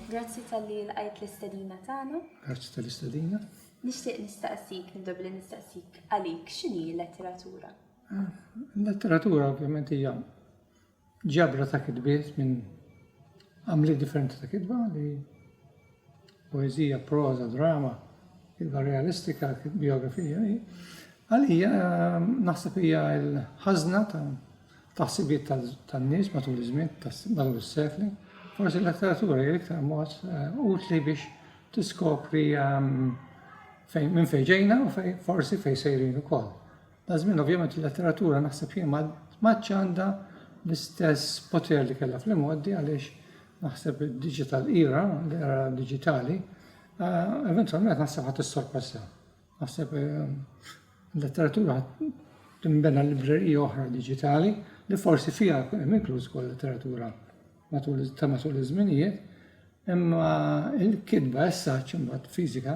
grazzi tal-li l-għajt l-istadina tagħna. Grazzi tal-istadina. Nixtieq nistaqsik, nibda nistaqsik għalik x'inhi l-letteratura? L-letteratura ovvjament hija ġabra ta' kitbiet minn għamli differenti ta' kitba li poezija, proza, drama, kitba realistika, biografija. Għalija naħseb hija l-ħażna ta' taħsibiet tan-nies matul iż-żmien, matul is-sekli. Forsi l-letteratura hija iktar mod utli biex tiskopri minn fejn ġejna u forsi fejn sejrin ukoll. Żmien ovvjament il-letteratura naħseb jien m'għadx għandha l-istess poter li kellha fl-imoddi għaliex naħseb id-digital era, l-era digitali, eventwalment naħseb ħadd issorpassa. Naħseb l-letteratura tinbena librerija oħra digitali li forsi fiha hemm inkluż ukoll letteratura matul iż-żminijiet, imma l-kitba issa imbagħad fiżika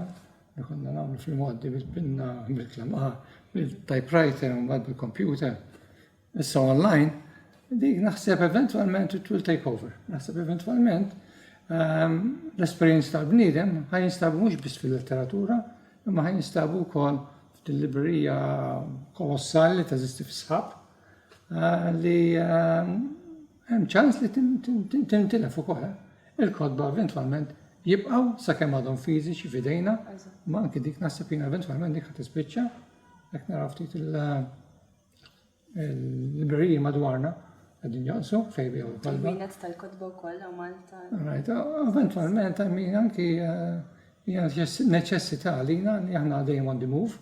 li konna nagħmlu fil-modi bil-pinna, bil-klamaħ, bil-typewriter u mbagħad bil-computer, issa online, dik naħseb eventwalment it will take over. Naħseb eventwalment l-esperjenza tal-bniedem ħajinstabu mhux biss fil-letteratura, imma ħajinstabu wkoll fil-librerija kolossali li teżisti fis-sħab li hemm ċans li tintilef ukoll. Il-kodba eventwalment jibqgħu sakemm għadhom fiżiċi f'idejna, ma anke dik naħseb jiena eventwalment dik ħadd tispiċċa jekk naraw ftit il-libreriji madwarna qegħdin jonqsu fejn biegħu l-kodba. Il-winet tal-kodba wkoll hawn Malta. Right, eventwalment anke hija neċessità għalina li aħna dejjem on the move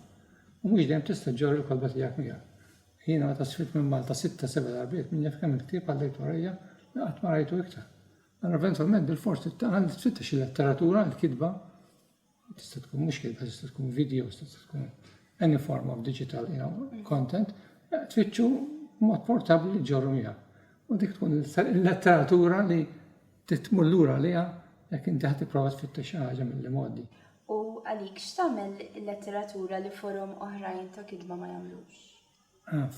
u mhux dejjem tista' ġorri l-kodba tiegħek miegħek. Jiena meta sfitt minn Malta 6-7 darbiet minn jaf kemm il-ktieb għaddejt warajja li qatt ma rajtu iktar. Allora eventwalment bil-fors tfittex il-letteratura, il-kitba, tista' tkun mhux kitba, tista' tkun video, tista' tkun any form of digital content, tfittxu mod portabbli li ġorru miegħek. U dik tkun il-letteratura li titmur lura għaliha jekk inti ħadd tipprova tfittex xi ħaġa mill-modi. U għalik x'tagħmel il-letteratura li forum oħrajn ta' kitba ma jagħmlux?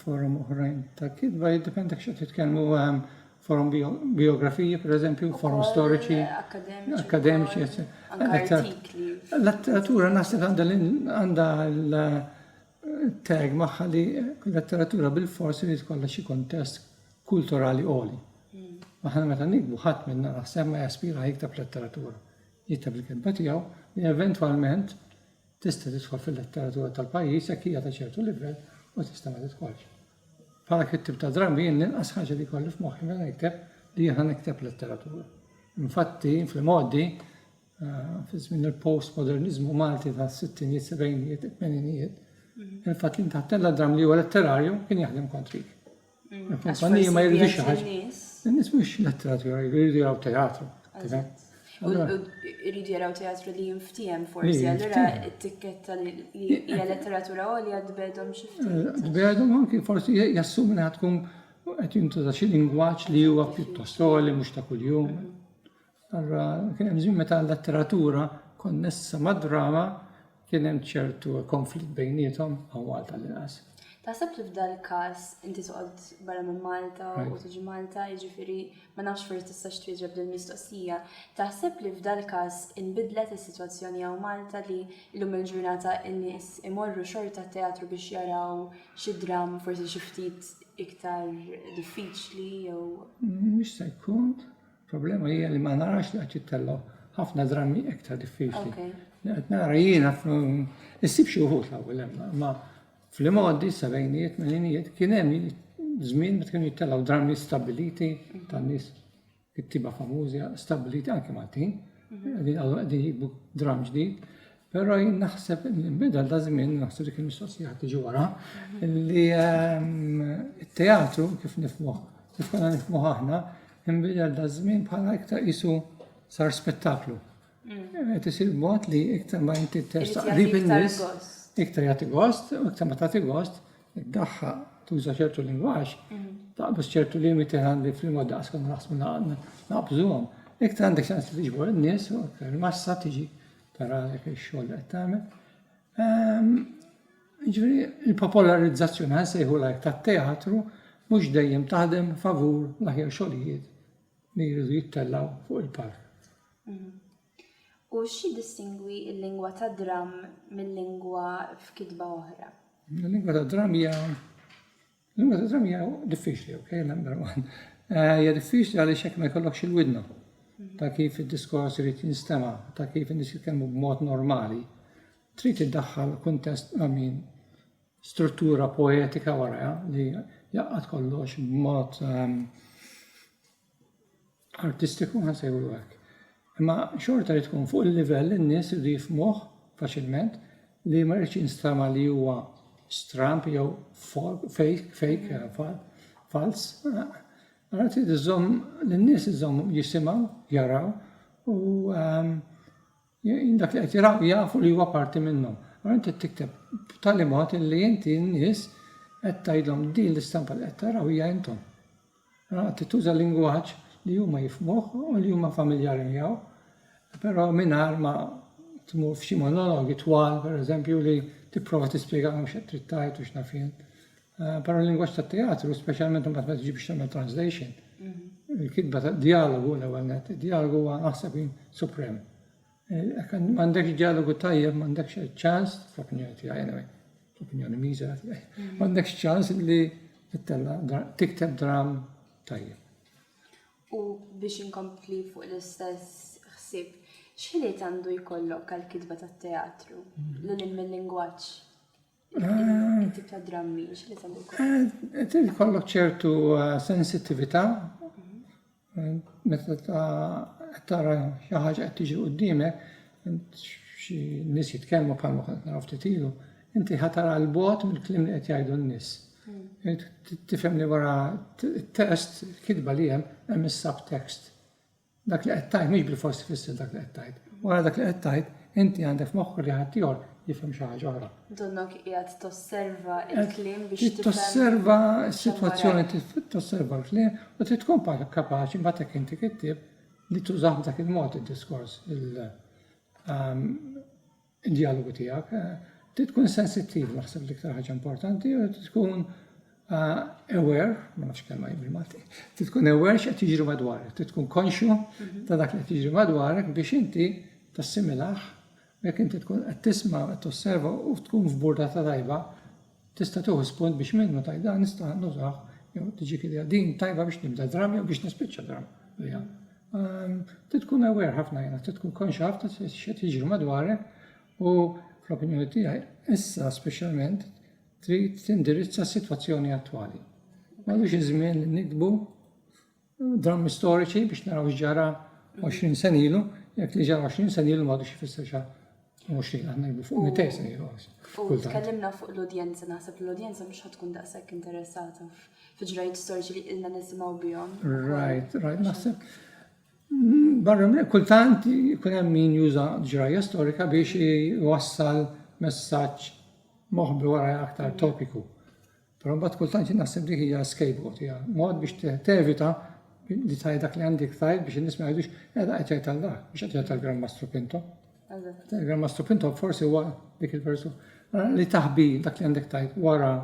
Forum oħrajn ta' kitba jiddependi x'qed titkellmu forum biografija, per eżempju, forum storiċi, akademiċi, l-letteratura naħseb għandha l-tag magħha li l-letteratura bil-forsi li tkollha xi kontest kulturali għoli. Aħna meta nikbu ħadd minna naħseb ma jaspira jiktab letteratura. Jiktab il-kitba tiegħu li eventwalment tista' tidħol fil-letteratura tal-pajjiż jekk hija ta' ċertu livell u tista' ma tidħolx. Bħala kittib ta' drami jien l-inqas ħaġa li kolli f'moħħi meta nikteb li jien nikteb letteratura. Infatti fil-modi fi żmien il-postmodernizmu Malti ta' s-sittinijiet, sebgħinijiet, tmenijiet, il-fatt li ntaħtella dram li huwa letterarju kien jaħdem kontrik. Il-kumpanija ma jridux xi ħaġa. In-nies mhux letteratura, jridu jaraw teatru. U jridu jaraw teatru li jinftiem forsi, allura t-tikketta li hija letteratura għolja dbedhom xi ftit. Dbedhom anke forsi jassumi li tkun qed jintuża xi lingwaġġ li huwa pjuttost għoli mhux ta' kuljum. Allura kien hemm żmien meta l-letteratura konnessa mad-drama kien hemm ċertu konflitt bejniethom hawn Malta l-inqas. Taħseb li f'dal każ inti toqgħod barra minn Malta u tiġi Malta, jiġifieri ma nafx forsi tistax twieġeb lill-mistoqsija. Taħseb li f'dal każ inbidlet is-sitwazzjoni hawn Malta li llum il-ġurnata n-nies imorru xorta teatru biex jaraw xi dram forsi xi ftit iktar diffiċli jew. Mhux se jkun. Problema hija li ma narax li qed jittellaw ħafna drami iktar diffiċli. Qed nara jiena issib xi wħud l-ewwel hemm, fl-modi, sebgħinijiet, melinijiet, kien hemm żmien meta kienu jittellaw drami stabiliti tan-nies kittiba famużi, stabiliti anke Maltin, qegħdin jikbu dram ġdid, però jien naħseb li nbidel da żmien naħseb dik il-mistoqsija tiġi wara li t-teatru kif nifhmuh, kif konna nifhmuh aħna, nbidel da żmien bħala iktar qisu sar spettaklu. Qed isir mod li iktar ma inti tersaq qrib in-nies. Iktar jagħti gost, u iktar ma tagħti gost, iddaħħa tuża ċertu lingwaġġ, taqbż ċertu limiti għandi fil-mod daqs konna naħsbu naqbżuhom. Iktar għandek ċans li tiġbor in-nies u iktar massa tiġi tara jekk ix-xogħol qed tagħmel. Jiġifieri il-popolarizzazzjoni nsejħulha tat-teatru mhux dejjem taħdem favur l-aħjar xogħlijiet li jridu jittellaw fuq il-park. U xi distingwi il-lingwa ta' dram mill-lingwa f'kitba oħra? Il-lingwa ta' dram hija diffiċli, okay, number one. Hija diffiċli għaliex hekk ma jkollokx il-widna ta' kif id-diskors irid jinstema', ta' kif in-nies jitkellmu b'mod normali. Trid iddaħħal kuntest struttura poetika wara li jaqgħad kollox b'mod artistiku ħansejlu hekk. Imma xorta li tkun fuq il-livell in-nies irid jifhmuh faċilment li ma rridx jinstema' li huwa stramp jew fake, fals. Għara trid iżomm l-nies iżomm jisimgħu, jaraw u dak li qed jaraw jafu li huwa parti minnhom. Għara inti tikteb b'tali mod li inti n-nies qed tgħidhom din l-istampa li qed taraw hija intom. Trid tuża lingwaġġ li huma jifhmuh u li huma familjari miegħu, però mingħajr ma tmur f'xi monologi twal, pereżempju, li tipprova tispjegahom x'qed trid tgħid u x'nafin. Però l-lingwaġġ tat-teatru, speċjalment imbagħad meta tiġi biex tagħmel translation, il-kitba ta' dialogu l-ewwel net, id-dialogu huwa naħseb suprem. M'għandekx dialogu tajjeb, m'għandekx ċans, fl-opinjoni tiegħi anyway, fl-opinjoni miża tiegħi, m'għandekx ċans li tikteb dram tajjeb. U biex inkompli fuq l-istess ħsieb, x'ħiliet għandu jkollok għall-kitba tat-teatru lil mill-lingwaġġ? Kittib ta' drammi, x'ħiliet għandu jkollok? Trid ikollok ċertu sensittività meta tara xi ħaġa qed tiġi quddiemek, xi nies jitkellmu bħalma kont naraw ftit ilu, inti ħatara l-bogħod mill-kliem li qed jgħidu n-nies. Tifhem li wara t-test, kitba li hemm is-subtext. Dak li qed tgħid mhix bil-fors tfisser dak li qed tgħid. Wara dak li qed tgħid, inti għandek f'moħħok li ħadd ieħor jifhem xi ħaġa oħra. Donnok qiegħed tosserva l-kliem biex tifhem. Tosserva s-sitwazzjoni, tosserva l-kliem u trid tkun kapaċi mbagħad hekk inti kittib li tużah dak il-mod id-diskors, il-dialogu tiegħek. Trid tkun sensittiv naħseb l-iktar ħaġa importanti u trid tkun aware, ma nafx kelma bil-Malti, trid tkun aware x'qed jiġri madwarek, trid tkun konxju ta' dak li qed jiġri madwarek biex inti tassimilaħ, jekk inti tkun qed tisma' qed tosserva u tkun f'burdata tajba, tista' tieħu spunt biex minnu tajda nista' nużah jew tiġi kidja din tajba biex nibda drama jew biex nispiċċa drama. Trid tkun aware ħafna jiena, trid tkun konxja ħafna x'qed jiġri madwarek u fl-opinjoni tiegħi issa speċjalment trid tindirizza s-sitwazzjoni attwali. M'għadux iż-żmien li nikbu drammi storiċi biex naraw x'ġara 20 sen ilu, jekk li ġara 20 sen ilu m'għadux ifisser xi 20 aħna jgħidu fuq 200 sen ilu. U tkellimna fuq l-udjenza, naħseb l-udjenza mhux ħadd tkun daqshekk interessata f'ġrajiet storiċi li ilna nisimgħu bihom. Right, naħseb. Barra kultant jkun hemm min juża ġrajja storika biex iwassal messaġġ moħbi wara aktar topiku. Però mbagħad kultant naħseb dik hija scapegoat, hija mod biex tevita li tajt dak li għandek tajt biex in-nies ma jgħidux qiegħda qed jgħid għal dak, biex qed jgħid għall-Gran Mastru Pinto. Il-Gran Mastru Pinto forsi huwa dik il-persuna li taħbi dak li għandek tajt wara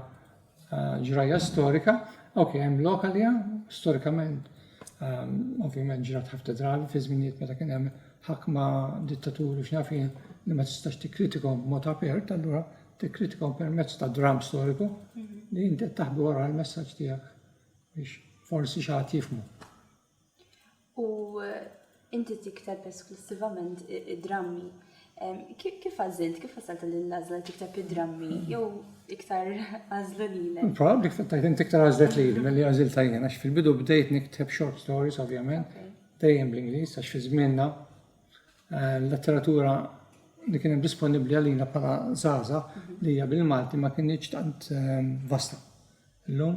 ġrajja storika, ok, hemm lokalja, storikament, ovvjament ġrat ħafna drabi fi żminijiet meta kien hemm ħakma dittaturi x'nafin li ma tistax tikkritikahom b'mod apert, allura tikkritikahom permezz ta' dram storiku li inti taħbi wara l-messaġġ tiegħek biex forsi xi ħadd jifhmu. U inti tikteb esklusivament id-drammi. Kif għażilt, kif wasalt l-għażla tikteb id-drammi jew iktar għażla lilek? Probabbli tajt inti iktar għażlet lili milli għażilta jien għax fil-bidu bdejt nikteb short stories ovvjament, dejjem bl-Ingliż għax fi żmienna l-letteratura li kien disponibbli għalina bħala żgħażagħ li hija bil-Malti ma kienx tant vasta. Illum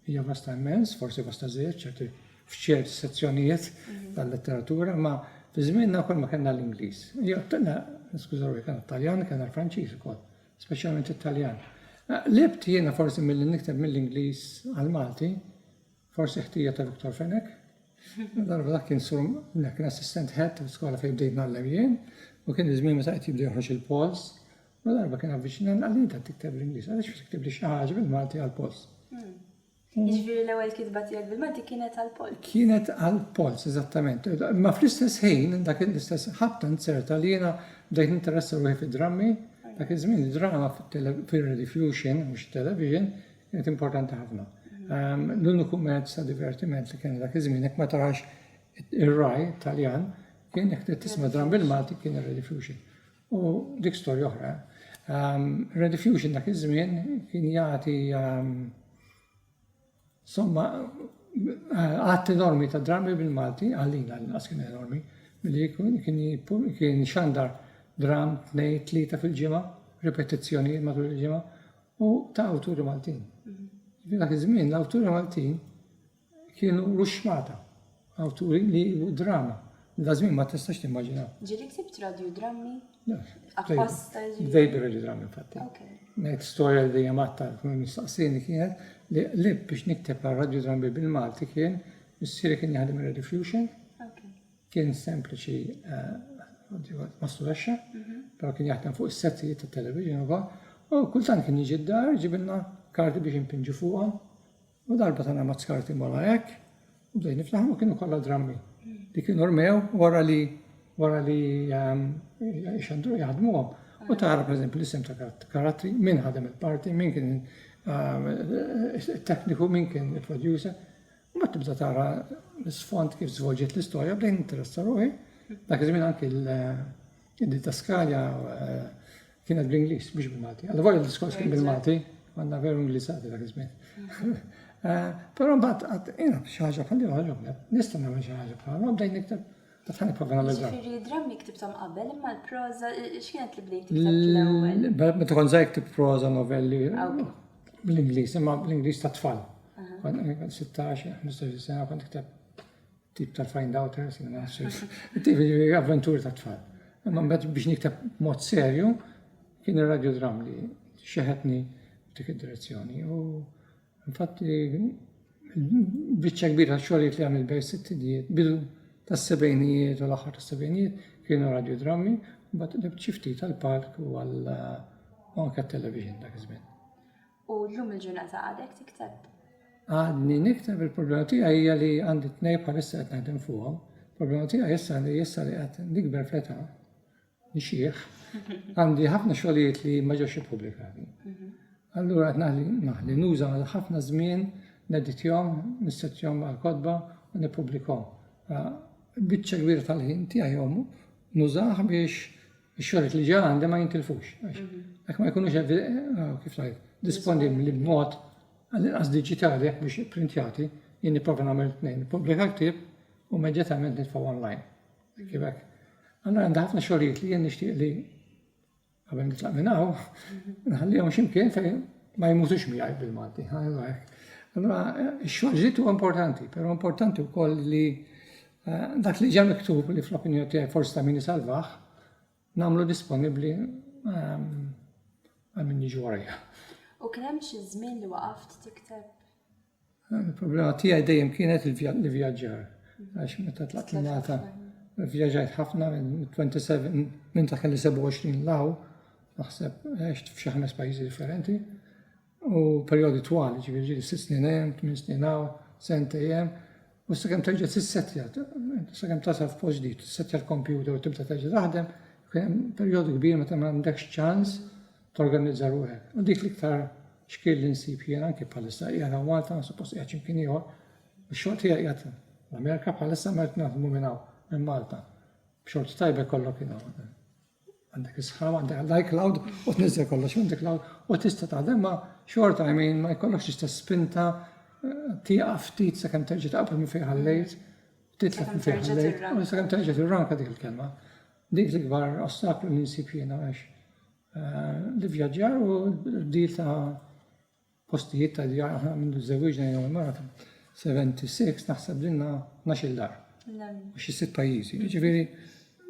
hija vasta immens, forsi vasta żgħir ċerti f'ċerti sezzjonijiet tal-letteratura, ma fi żmienna wkoll ma kellna l-Ingliż. Skużaw, kien Taljan, kien l-Franċiż ukoll, speċjalment Italjan. Libt jiena forsi milli nikteb mill-Ingliż għal-Malti, forsi ħtija ta' Viktor Fenek. Darba dak kien kien assistant head skola fejn bdejt nagħllem jien, u kien iż-żmien meta qed jibda joħroġ il-Pols, u darba kien avviċinan għalli ta' tikteb l-Ingliż, għaliex tikteb li xi ħaġa bil-Malti għall-Pols. Jiġifieri l-ewwel kitba tiegħek bil-Malti kienet għall-Polt. Kienet għal-Pols, eżattament. Ma fl-istess ħin, dak l-istess ħabta nserta li jiena bdejt ninteressa ruħi fid-drammi, dak iż-żmien id-drama fil-rediffusion, mhux television, kienet importanti ħafna. L-uniku mezz ta' divertiment li kien dak iż-żmien, jekk ma tarax ir-raj Taljan, kien jekk tisma' dram bil-Malti kien ir-rediffusion. U dik storja oħra. Rediffusion dak iż-żmien kien jagħti somma, għatti enormi ta' drammi bil-Malti, għallina l-nas kien enormi, billi kien xandar dram 2-3 fil-ġimgħa, ripetizzjoni matul il-ġimgħa, u ta' awturi Maltin. Dak iż-żmien l-awturi Maltin kienu ruxmata, awturi li drama. Da żmien ma tistax timmaġinaw. Ġieli ksibt radju drammi? Apposta ġieli radju drammi infatti. Ngħid storja li dejjem għatta mistaqsini kienet li biex nikteb radju drammi bil-Malti kien missieri kien jaħdem ir-rediffusion. Kien sempliċi ma stulaxxa, però kien jaħdem fuq is-settijiet tat-television u kultant kien jiġi d-dar ġibilna karti biex impinġu fuqhom u darba tagħna mazz karti wara hekk u bdejn niflaħhom u kienu kollha drammi. Li kienu rmew wara li xandru jaħdmuhom. U tara pereżempju l-isem ta' karattri, min ħadem il-parti, min kien it-tekniku, min kien il-producer. U ma tibda tara l-sfond kif żvolġiet l-istorja bdejn interessa ruħi. Dak iż-żmien anke il-diskalja kienet bl-Ingliż biex bil-Malti. Alla volja l-diskors kien bil-Malti, għandna veru Ingliżati dak iż-żmien. Però mbagħad jiena xi ħaġa bħalli ħaġobnet, nista' nagħmel xi ħaġa bħalha, bdejn niktab tafħani provana l-eżam. Ġifieri drammi ktibthom qabel imma l-proża x'kienet li bdejt tikteb l-ewwel? Meta kont żgħir ktib proża novelli bl-Ingliż, imma bl-Ingliż ta' tfal. Kont 16-15 sena kont kitab tip tal-Find Outers, tip avventuri ta' tfal. Imma mbagħad biex niktab mod serju kien ir-radio dram li xeħetni dik id-direzzjoni. Infatti, biċċa kbira xogħlijiet li għamil bej s-sittinijiet, bidu tas-sebgħinijiet u l-aħħar tas-sebgħinijiet kienu radiodrammi, mbagħad nibt xi ftit tal-park u anke t-television dak iż-żmien. U llum il-ġurnata għadek tikteb? Għadni nikteb, il-problema tiegħi hija li għandi tnejn bħalissa qed naħdem fuqhom. Il-problema tiegħi issa li qed nikber fl-età, nixjieħ, għandi ħafna xogħlijiet li ma ġewx ippubblikati. Allura qed naħli nuża għal ħafna żmien neditjhom, nissettjhom għall-kotba u nippubblikhom. Biċċa kbira tal-ħin tiegħi nużah biex ix-xogħlijiet li ġa għandi ma jintilfux. Jekk ma jkunux kif ngħid disponibbli b'mod għall-inqas diġitali biex printjati, jien nipprova nagħmel tnejn, nippubblika ktieb u immedjatament nitfgħu online. Kif hekk. Allura għandi ħafna xogħlijiet li jien nixtieq li għabem nitlaq minnaw, nħallihom ximkien fejn ma jmutux miegħi bil-Malti. Allura, x-xogħol huwa importanti, però importanti wkoll li dak li ġa miktub li fl-opinjoni tiegħi forsi ta' min isalvaħ nagħmlu disponibbli għal min jiġu warajja. U kien hemm xi żmien li waqaft tikteb? Il-problema tiegħi dejjem kienet il-vjaġġar. Għax meta tlaqt l-Malta, vjaġġajt ħafna minn 27 minn ta' kelli 27 law, naħseb għext f'xi 5 pajjiżi differenti u perjodi twali, ġifieri 6 snin hemm, 8 snin hawn, sentej hemm, u sakemm terġa' tissettja, sakemm tasal f'post ġdid, tissettja l-kompjuter u tibda terġa' taħdem, kien hemm perjodu kbir meta ma għandekx ċans torganizza ruħek. U dik l-iktar xkil li nsib jien anke bħalissa qiegħed Malta, suppost qiegħed x'imkien ieħor, ix-xogħol tiegħi qiegħed l-Amerika bħalissa ma qed naħdmu minn hawn minn Malta. B'xort tajba kollok jina. Għandek isħab, għandek l-iCloud, u t-nizzer kollox minn cloud, u tista taħdem ma xort ma jkollokx tista spinta, tiqaf ftit sakemm terġa' taqbel minn fejn ħallejt, titlef minn fejn ħallejt, u sakemm terġa' tirranka dik il-kelma. Dik l-ikbar ostaklu li nsib jiena għax li vjaġġar u d-dil ta' postijiet ta' djar minn żewġna jew mara 76 naħseb dinna 12 dar. Xi 6 pajjiżi. Ġifieri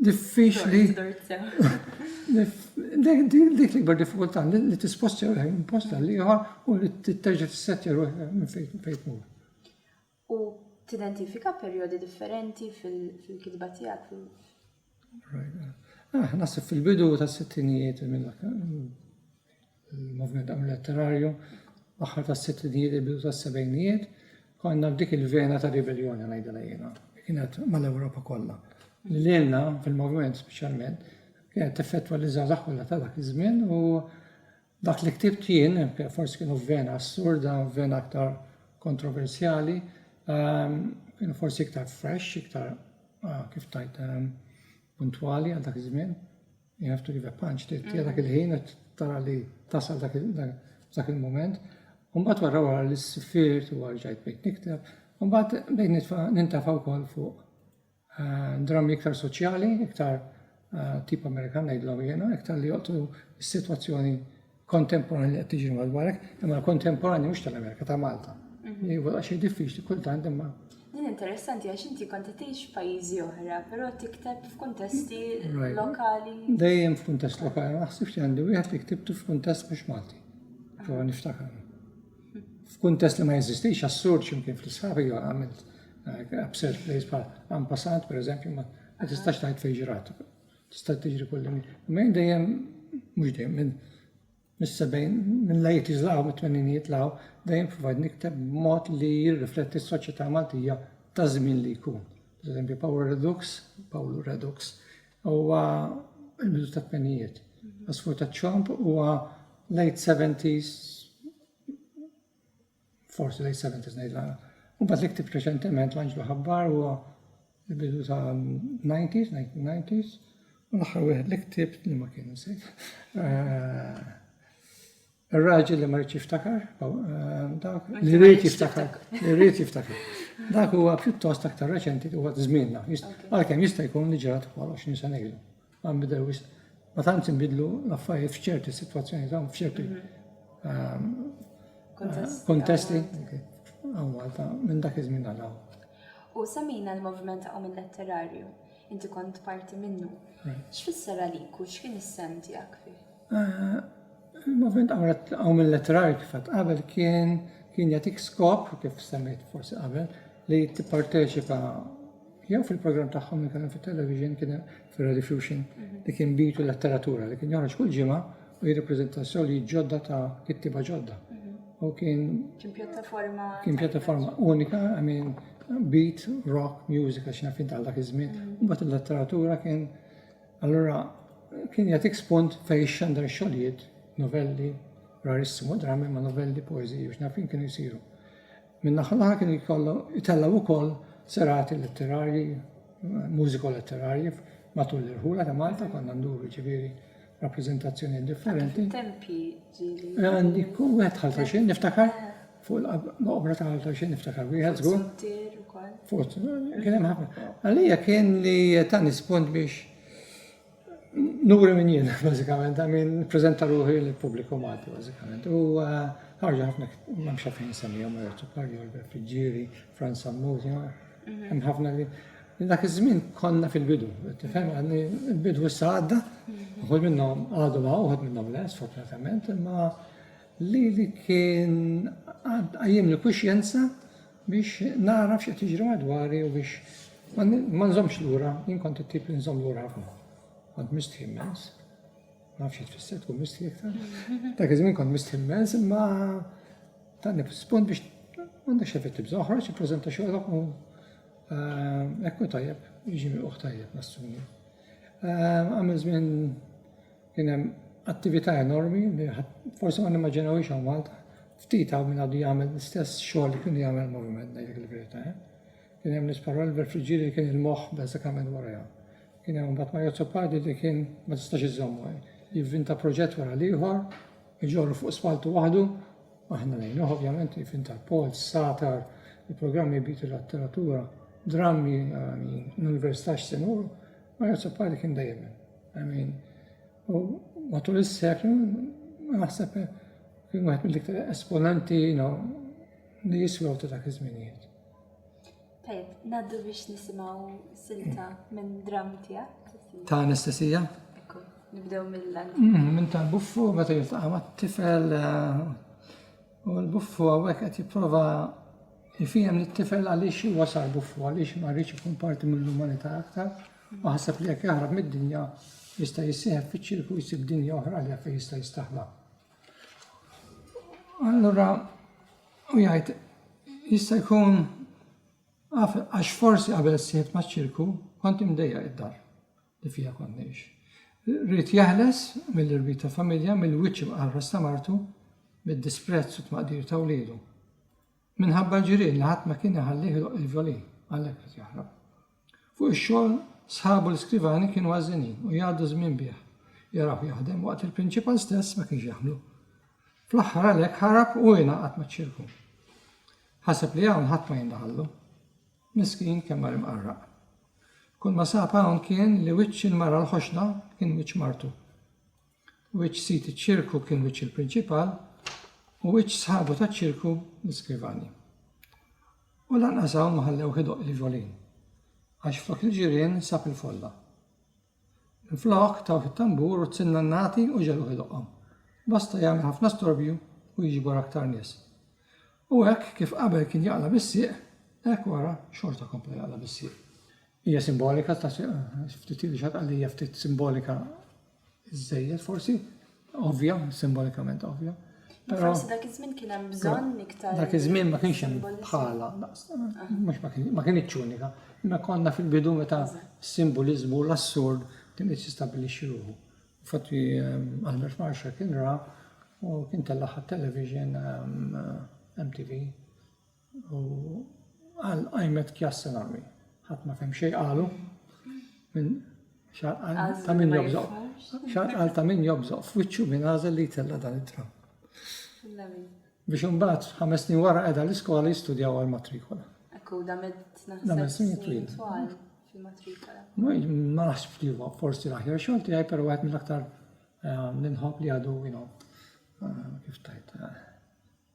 diffiċli. Dik l-ikbar diffikultà li tispostja ruħek minn posta li ieħor u li terġa' tissettja ruħek minn fejn tmur. U tidentifika perjodi differenti fil-kitba tiegħek? Naħseb fil-bidu tas-sittinijiet il-moviment letterarju l-aħħar tas-sittinijiet, il-bidu tas-sebgħinijiet, konna f'dik il-vena ta' ribelljoni ngħidilha jiena. Kienet mal-Ewropa kollha. Li lilna fil-moviment speċjalment kienet tiffettwa li żgħażagħ kollha ta' dak iż-żmien u dak li ktibt jien, forsi kienu f'vena assurda, f'vena aktar kontroversjali, kienu forsi iktar fresh, iktar kif tajt puntwali għal dak iż-żmien. You have to give a punch, dak il-ħin tara li tasal dak il-moment. Mbagħad wara li s-sifirt u ġajt bejt nikteb, mbagħad bejt nintafa' wkoll fuq drammi iktar soċjali, iktar tip Amerikan ngħidlhom jiena, iktar li joqtu s-sitwazzjoni kontemporanja li qed tiġri madwarek, imma kontemporanja mhux tal-Amerika ta' Malta. Huwa xejn diffiċli kultant imma. Din interessanti għax inti kont tgħix f'pajjiżi oħra, però tikteb f'kuntesti lokali. Dejjem f'kuntest lokali, ma ħsibx għandi wieħed li ktibtu f'kuntest mhux Malti. Ġo niftakar. F'kuntest li ma jeżistix assurd x'imkien fl-isħabi jew għamilt absurd place bħal ampassant pereżempju ma tistax tgħid fejn ġrat. Tista' tiġri kull min. Ma dejjem mhux dejjem mis-sebgħin minn lejt jiżlaqgħu mit-tmeninijiet laqgħu dejjem provajd nikteb b'mod li jirrifletti s-soċjetà Maltija ta' żmien li jkun. Pereżempju Paolo Redux huwa l-bidu ta' tmenijiet. Asfur ta' ċomp huwa late 70s, forsi late 70s ngħidla. U bad li ktib reċentement l-Anġlu Ħabbar huwa l-bidu ta' 1990s, u l-aħħar wieħed li ktibt li ma kien nsejt. Ir-raġel li ma rridx jiftakar, li rrid jiftakar. Dak huwa pjuttost aktar reċenti huwa żmienna. Għalkemm jista' jkun li ġrat bħal 20 sena ilu. Ma tant inbidlu l-affarijiet f'ċerti sitwazzjoni tagħhom f'ċerti kontesti minn dak iż-żmien għal. U semmejna l-moviment ta' Qawm Letterarju, inti kont parti minnu. X'fisser għalik u x'kien is-sem tiegħek fih? Il-moviment Qawm Letterarju kif qed qabel kien jagħtik skop, kif semmejt forsi qabel, li tipparteċipa jew fil-programm tagħhom li kien fit-television kien fir-Rediffusion li kien bitu letteratura li kien joħroġ kull ġimgħa u jirrappreżenta soli ġodda ta' kittiba ġodda. U kien pjattaforma unika, I mean, beat, rock, music, għax nafin tal dak iż-żmien. Mbagħad il-letteratura kien allura kien jagħtik spunt fejn xandar xogħlijiet, novelli, rarissimu drammi ma' novelli, poeżiji, biex nafin kienu jsiru. Min naħa kienu jkollu jitellaw ukoll serati letterarji, mużiko letterarji matul l-irħula ta' Malta konna nduru ġifieri rappreżentazzjoni differenti. Tempi ġieli. Għandi wieħed ħaltaxin niftakar fuq l-obra ta' ħaltaxin niftakar wieħed żgur. Fuq kien hemm ħafna. Għalija kien li tani spunt biex nuri minn jien bażikament, għamin nippreżenta ruħi lill-pubbliku Malti bażikament. U ħarġa ħafna m'hemmx fejn nsemmihom Ertu Parjo, Friġġieri, Franz Sammuti, hemm ħafna li dak iż-żmien konna fil-bidu, tifhem għandni l-bidu issa għadda, uħud minnhom għadu ma' uħud minnhom le, sfortunatament, imma li kien għajjem li kuxjenza biex naraf x'qed jiġri madwari u biex ma nżommx lura, jien kont it-tip li nżomm lura ħafna. Kont mistħi immens, nafx jitfisser tkun mistħi iktar. Dak iż-żmien kont mistħi immens, imma tanni spunt biex m'għandekx effetti bżoħroġ, jippreżenta xogħolok u ekku tajjeb, jiġi mill-uħ tajjeb nassumi. Għamil żmien kien hemm attività enormi li forsi ma nimmaġinawx hawn Malta. Ftit hawn min għadu jagħmel l-istess xogħol li kien jagħmel moviment ngħidlek il-verità. Kien hemm nies bħal Friġġieri li kien il-moħħ bażikament warajha. Kien hemm mbagħad Mario Zoppardi li kien ma tistax iżommu. Jivvinta proġett wara l-ieħor, iġorru fuq spaltu waħdu, aħna ngħinuh ovvjament jivvinta l-Pol, Satar, il-programmi bitu letteratura, drammi, l-Università x'senur, Mario Zoppardi kien dejjem. U matul is-seklu naħseb kien wieħed mill-iktar esponenti li jiswew ta' dak iż-żminijiet. Tajjeb, ngħaddu biex nisimgħu silta minn drammi tiegħek. Ta' Anastasija? Ekku, nibdew mill-land. Minn tal-buffu meta jiltaqa' mat-tifel u l-buffu hawnhekk qed jipprova jifhem lit-tifel għaliex wasal buffu, għaliex ma rridx ikun parti mill-umanità aktar. U ħaseb li jekk jaħrab mid-dinja jista' jissieħeb fiċ-ċirku jsib dinja oħra li fejn jista' jistaħla. Allura, u jgħid, jista' jkun għax forsi qabel s-siet maċ-ċirku, kont imdejja id-dar li fija konniex. Rrit jaħles mill-irbit ta' familja, mill-wiċċ għal rastamartu, mid-disprezz u t-maqdir ta' wlidu. Minħabba ġirien li ħadd ma kien iħallih il-violin, għalhekk qed jaħrab. Fuq ix-xogħol sħabu l-iskrivani kienu għażinin u jgħaddu żmien bih. Jaraw jaħdem waqt il-prinċipal stess ma kienx jaħmlu. Fl-aħħar għalhekk ħarab u jingħaqad maċ-ċirku. Ħaseb li hawn ħadd ma jindaħallu. Miskien kemm mar imqarraq. Kull ma sab hawn kien li wiċċ il-mara l-ħoxna kien wiċċ martu. Wiċċ sit iċ-ċirku kien wiċċ il-prinċipal u wiċċ sħabu taċ-ċirku l-iskrivani. U lanqas hawn ma ħallew ħidoq il-violin. Għax flok il-ġirien sab il-folla. Il-flok taw fit-tambur u t-sinnannati u ġelu ħidoqhom. Basta jagħmel ħafna storbju u jiġbor aktar nies. U hekk kif qabel kien jaqla bis-sieq, hekk wara xorta kompla jaqla bis-sieq. Hija simbolika ta' ftit li xatt għalija ftit simbolika żejjed forsi, ovvja, simbolikament ovvja. Forsi dak iż-żmien kien hemm bżonn iktar. Dak iż-żmien ma kienx hemm bħala, mhux ma kienx unika. Imma konna fil-bidu meta s-simboliżmu l-assurd kien qed jistabbilixxi ruħu. Fatti Albert Marshall kien ra u kien tellaħħa television MTV u għajmet kjass enormi. Ħadd ma fehm xejn qalu minn xarqal ta' min jobżoq. Xarqal ta' min jobżoq f'wiċċu minn għażel li tella dan it-tram. Biex imbagħad 5 snin wara qiegħda l-iskola jistudjaw għall-matrikola. Ekku damet Damet snin twil. fil-matrikola. Ma naħseb li huwa forsi l-aħjar xogħol tiegħi però wieħed mill-aktar ninħobb li għadu kif tajt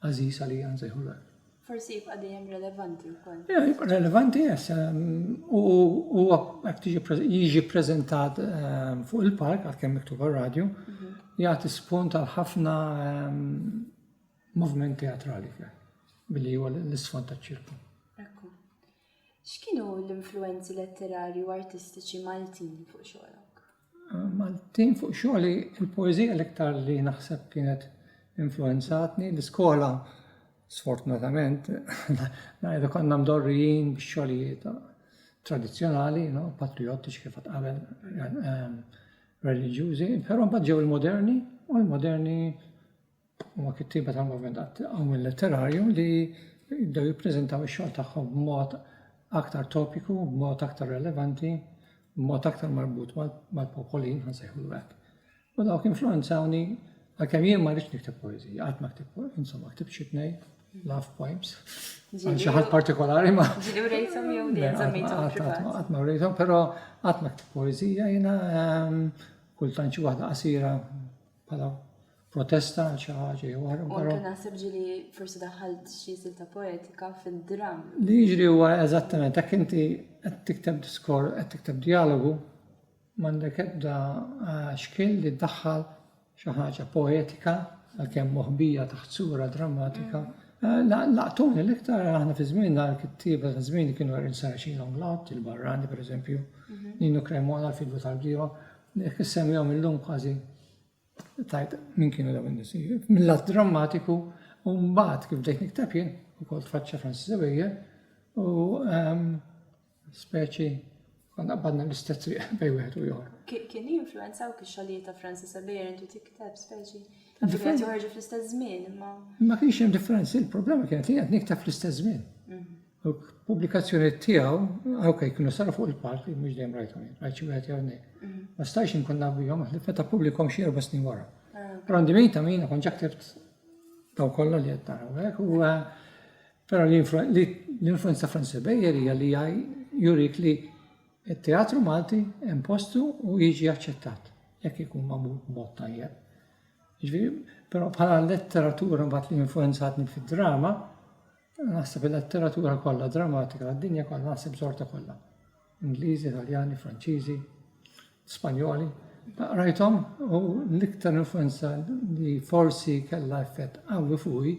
għażiż għalija nsejħu hekk. Forsi jibqa' dejjem relevanti wkoll. Jibqa' relevanti yes. U hekk jiġi ppreżentat fuq il-park għalkemm miktub għar-radju, jagħti spunt għal ħafna moviment teatrali billi huwa l-isfond taċ-ċirku. X'kienu l-influenzi letterari u artistiċi Maltin fuq xogħolok? Maltin fuq xogħli il-poeżija l-iktar li naħseb kienet influenzatni. L-iskola sfortunatament ngħidu konna mdorrijin bix-xogħlijiet tradizzjonali, patriottiċi kif qed qabel reliġjużi, però mbagħad ġew il-moderni u l-moderni huma kittiba tal-moviment hawn letterarju li jibdew jippreżentaw ix-xogħol tagħhom b'mod aktar topiku, b'mod aktar relevanti, b'mod aktar marbut mal-popolin, nsejħu hekk. U dawk influenzawni għalkemm jien ma rridx nikteb poeżija, qatt ma ktib xi tnej love poems. Għal xi ħadd partikolari ma. Ġieli rejthom jew dejjem żammejthom privat. Qatt ma rejthom, però qatt ma ktib poeżija jiena kultant xi waħda qasira bħala protesta għal xi ħaġa jew oħra. U anke naħseb ġieli forsi daħħalt xi silta poetika fid-dram. Li jiġri huwa eżattament hekk inti qed tikteb diskor, qed tikteb dialogu, m'għandek ebda xkil li ddaħħal xi ħaġa poetika għalkemm moħbija taħt sura drammatika. Laqtuni l-iktar aħna fi żmienna l-kittieba ta' żmien li kienu Rinsaċin Longlot, il-Barrani pereżempju, Nino Cremona l-Fidwu tal-Bdiewa, jekk issemmihom illum kważi tajt min kienu dawn in-nies. Mill-lat drammatiku u mbagħad kif bdejt nikteb jien ukoll tfaċċa Francis Xavier u speċi konna qbadna l-istess triq bejn wieħed u ieħor. Kien jinfluwenzawk ix-xogħlijiet ta' Francis Xavier intu tikteb speċi. Qed joħorġu fl-istess żmien imma. Ma kienx hemm differenzi, il-problema kienet li qed nikteb fl-istess żmien. U pubblikazzjoni tiegħu okej kienu saru fuq il-park li mhux dejjem rajthom jien, rajt xi wieħed jew nej. Ma stajx inkun naf bihom li meta pubblikhom xi 4 snin wara. Però għandi mejta mina kont ġaktibt daw kollha li qed naraw hekk u però l-influenza Francis Xavier hija li jurik li t-teatru Malti hemm postu u jiġi aċċettat jekk ikun magħmul b'mod tajjeb. Però bħala letteratura mbagħad li influenzatni fid-drama, naħseb il-letteratura kollha drammatika għad-dinja kollha naħseb sorta kollha. Ingliżi, Italjani, Franċiżi, Spanjoli. Rajthom u l-iktar influenza li forsi kellha effett qawwi fuqi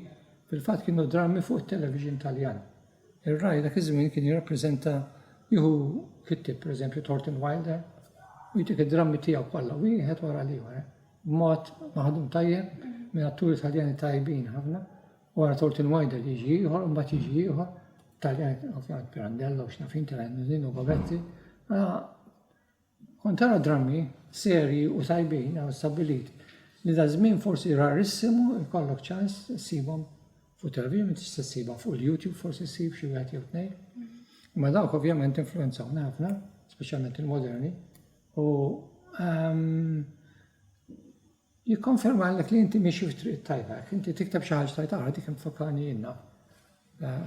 fil-fatt kienu drammi fuq it-television Taljan. Ir-Rai dak iż-żmien kien jirrappreżenta jieħu kittib pereżempju Thornton Wilder u jtik id-drammi tiegħu kollha wieħed wara l-ieħor. B'mod maħdum tajjeb minn atturi Taljani tajbin ħafna, u għara Tortin Wajda li jiġi ieħor, mbagħad jiġi ieħor, Taljani ovvjament Pirandello, x'nafin Taljani u Babetti. Kont tara drammi serji u tajbin għaw stabiliti li da żmien forsi rarissimu jkollok ċans ssibhom fuq televizjoni tista' ssibhom fuq il-YouTube forsi ssib xi wieħed jew tnejn. Ma dawk ovvjament influenzawna ħafna, speċjalment il-moderni, u jikkonferma l li inti miexi f'triq tajba, inti tikteb xi ħaġa tajba dik infokani jiena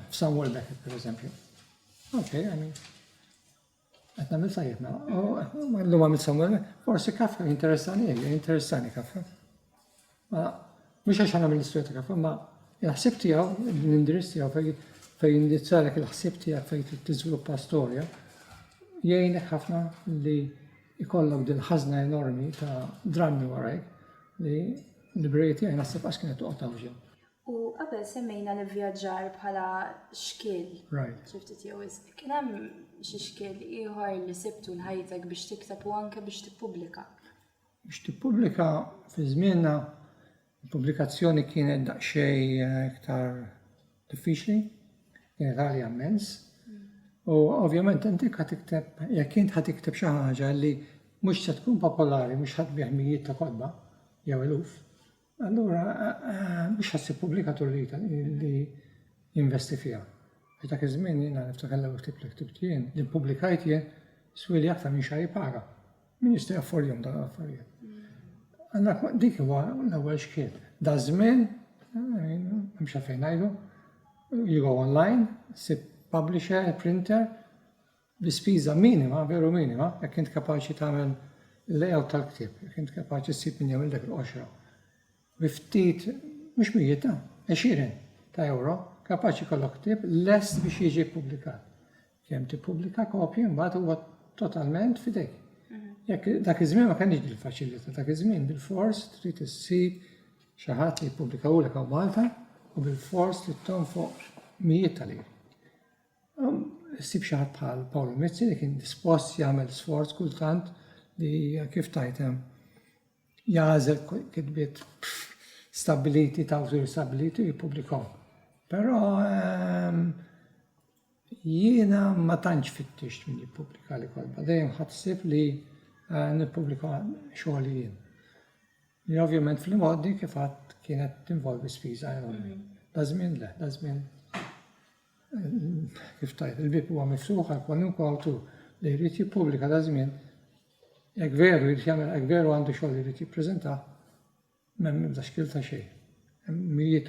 f'Samuel Beckett pereżempju. Okay, I mean, qed nagħmel tajjeb llum għamil Samuel, forsi Kafka interessani Kafka. Ma mhux għax nagħmel l-istorja ta' Kafka, ma il-ħsieb tiegħu, l-indirizz tiegħu fejn indizzalek il-ħsieb tiegħek fejn tiżviluppa storja, jgħinek ħafna li jkollok din ħażna enormi ta' drammi warajk li l-libreri tiegħi naħseb għax kienet toqgħod tawġew. U qabel semmejna l-vjaġġar bħala xkiel. Right. Ġifti tiegħu kien hemm xi xkiel ieħor li sibtu l-ħajtek biex tikteb u anke biex tippubblika. Biex tippubblika fi żmienna il-pubblikazzjoni kienet daqsxejn iktar diffiċli, kienet għalja immens. U ovvjament inti ħatikteb, jekk int ħatikteb xi ħaġa li mhux se tkun popolari, mhux ħadbih mijiet ta' kotba jew eluf, allura mhux ħassib pubblikatur li jinvesti fiha. Dak iż-żmien jiena niftakar l-ewwel ktib li ktibt jien, li ppubblikajt jien swili aktar minn xi jipaga. Min jista' jaffordjhom dan l-affarijiet. Dik huwa l-ewwel xkiel. Da żmien, mhux fejn ngħidu, you go online, sib publisher, printer, bispiża minima, veru minima, jekk int kapaċi tagħmel il-layout tal-ktieb, jekk int kapaċi ssib min jagħmel dak il-qoxra. Biftit, mhux mijiet, 20 ta' euro, kapaċi kollok ktieb lest biex jiġi ppubblikat. Kemm tippubblika kopji mbagħad huwa totalment fidejk. Jekk dak iż-żmien ma kenniex il-faċilità, dak iż-żmien bil-fors trid issib xi ħadd li jippubblikawlek hawn Malta u bil-fors trid tonfoq mijiet tal-liri. Issib xi ħadd bħal Paolo Mizzi li kien dispost jagħmel sforz kultant li kif tajtem jażel kitbiet stabiliti ta' awturi stabiliti jippubblikaw. Però jiena ma tantx fittixt min jippubblika li kolba, dejjem ħadsib li nippubblika xogħol jien. Li ovvjament fil-modi kif għadd kienet tinvolvi spiża enormi. Da żmien le, da żmien kif tajt, il-bib huwa miftuħ għal kwalunkwe awtur li jrid jippubblika da żmien, jekk veru jrid jagħmel hekk veru għandu xogħol li jrid jippreżenta, m'hemm nibda xkil ta' xejn. Hemm mijiet